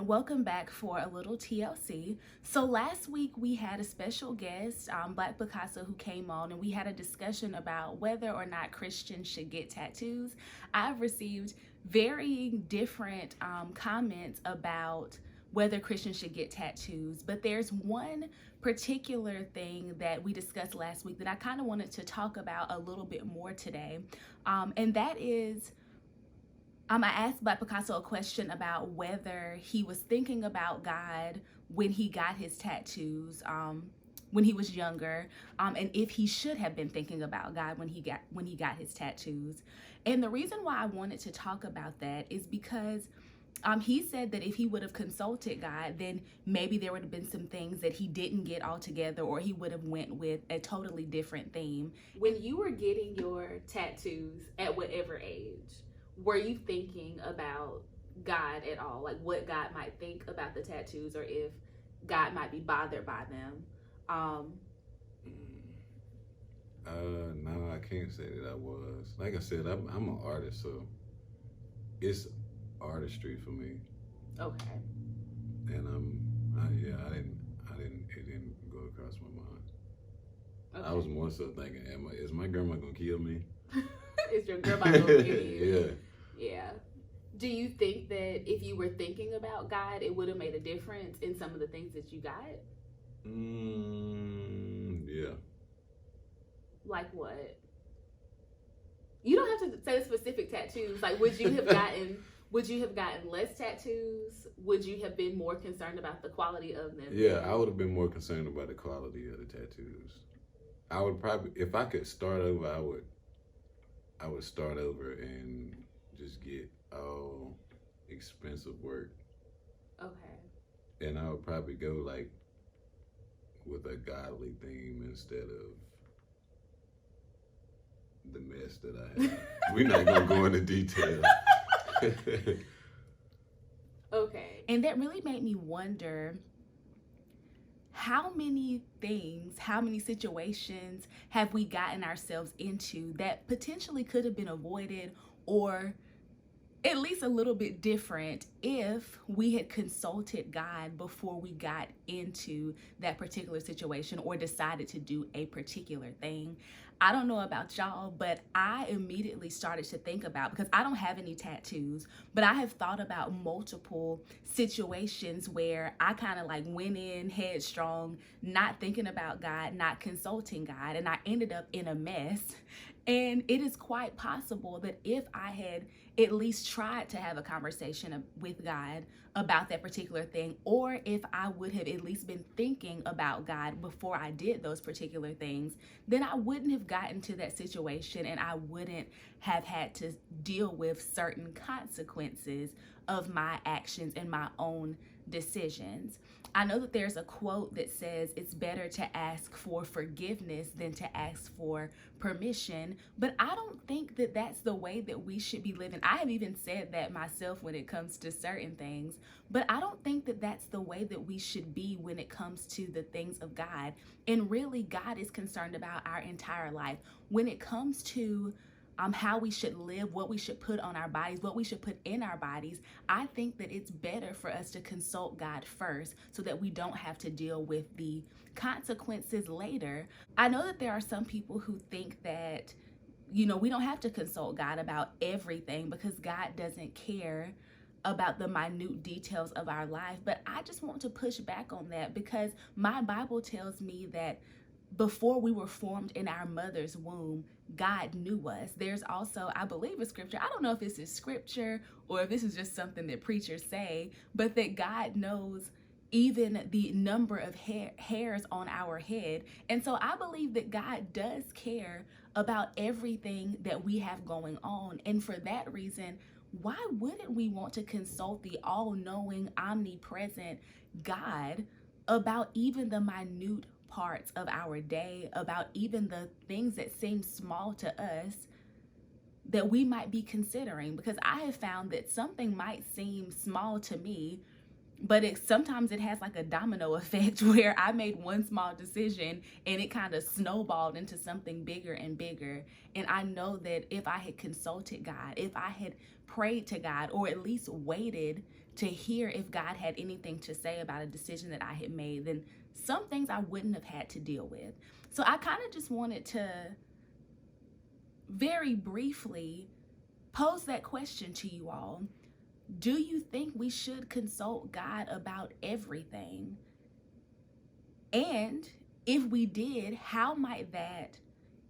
and welcome back for a little TLC. So last week we had a special guest, Black Picasso, who came on, and we had a discussion about whether or not Christians should get tattoos. I've received varying different comments about whether Christians should get tattoos, but there's one particular thing that we discussed last week that I kind of wanted to talk about a little bit more today, and that is I asked Black Picasso a question about whether he was thinking about God when he got his tattoos, when he was younger, and if he should have been thinking about God when he got his tattoos. And the reason why I wanted to talk about that is because he said that if he would have consulted God, then maybe there would have been some things that he didn't get altogether, or he would have went with a totally different theme. When you were getting your tattoos at whatever age, were you thinking about God at all? Like what God might think about the tattoos, or if God might be bothered by them? No, I can't say that I was. Like I said, I'm an artist, so it's artistry for me. Okay. And it didn't go across my mind. Okay. I was more so thinking, is my grandma gonna kill me? Is your grandma gonna kill you? Yeah. Yeah. Do you think that if you were thinking about God, it would have made a difference in some of the things that you got? Yeah. Like what? You don't have to say specific tattoos. Like, would you have gotten less tattoos? Would you have been more concerned about the quality of them? Yeah, I would have been more concerned about the quality of the tattoos. I would probably, if I could start over, I would start over and just get all expensive work. Okay. And I would probably go like with a godly theme instead of the mess that I have. We're not gonna go into detail. Okay. And that really made me wonder, how many things, how many situations have we gotten ourselves into that potentially could have been avoided, or at least a little bit different, if we had consulted God before we got into that particular situation or decided to do a particular thing? I don't know about y'all, but I immediately started to think about, because I don't have any tattoos, but I have thought about multiple situations where I kind of like went in headstrong, not thinking about God, not consulting God, and I ended up in a mess. And it is quite possible that if I had at least tried to have a conversation with God about that particular thing, or if I would have at least been thinking about God before I did those particular things, then I wouldn't have gotten to that situation, and I wouldn't have had to deal with certain consequences of my actions and my own decisions. I know that there's a quote that says it's better to ask for forgiveness than to ask for permission, but I don't think that that's the way that we should be living. I have even said that myself when it comes to certain things, but I don't think that that's the way that we should be when it comes to the things of God. And really, God is concerned about our entire life. When it comes to how we should live, what we should put on our bodies, what we should put in our bodies, I think that it's better for us to consult God first so that we don't have to deal with the consequences later. I know that there are some people who think that, we don't have to consult God about everything because God doesn't care about the minute details of our life. But I just want to push back on that, because my Bible tells me that before we were formed in our mother's womb, God knew us. There's also, I believe, a scripture, I don't know if this is scripture or if this is just something that preachers say, but that God knows even the number of hairs on our head. And so I believe that God does care about everything that we have going on. And for that reason, why wouldn't we want to consult the all-knowing, omnipresent God about even the minute parts of our day, about even the things that seem small to us that we might be considering? Because I have found that something might seem small to me, but sometimes it has like a domino effect where I made one small decision and it kind of snowballed into something bigger and bigger. And I know that if I had consulted God, if I had prayed to God, or at least waited to hear if God had anything to say about a decision that I had made, then some things I wouldn't have had to deal with. So I kind of just wanted to very briefly pose that question to you all. Do you think we should consult God about everything? And if we did, how might that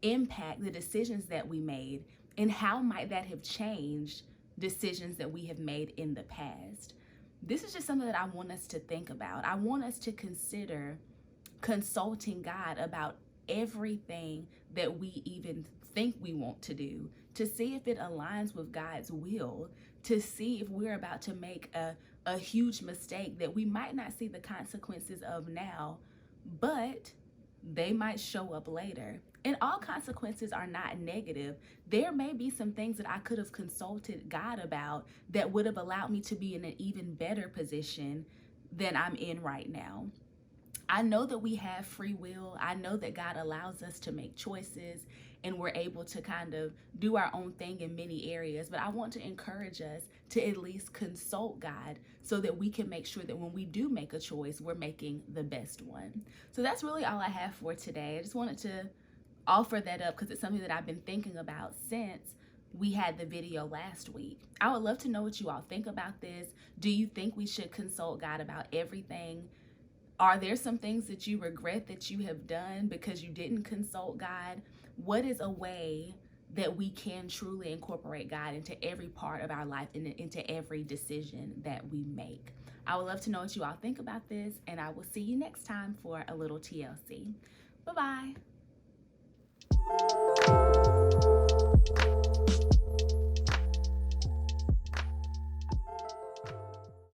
impact the decisions that we made? And how might that have changed decisions that we have made in the past? This is just something that I want us to think about. I want us to consider consulting God about everything that we even think we want to do, to see if it aligns with God's will, to see if we're about to make a huge mistake that we might not see the consequences of now, but they might show up later. And all consequences are not negative. There may be some things that I could have consulted God about that would have allowed me to be in an even better position than I'm in right now. I know that we have free will. I know that God allows us to make choices and we're able to kind of do our own thing in many areas. But I want to encourage us to at least consult God so that we can make sure that when we do make a choice, we're making the best one. So that's really all I have for today. I just wanted to offer that up because it's something that I've been thinking about since we had the video last week. I would love to know what you all think about this. Do you think we should consult God about everything? Are there some things that you regret that you have done because you didn't consult God? What is a way that we can truly incorporate God into every part of our life and into every decision that we make? I would love to know what you all think about this, and I will see you next time for a little TLC. Bye-bye.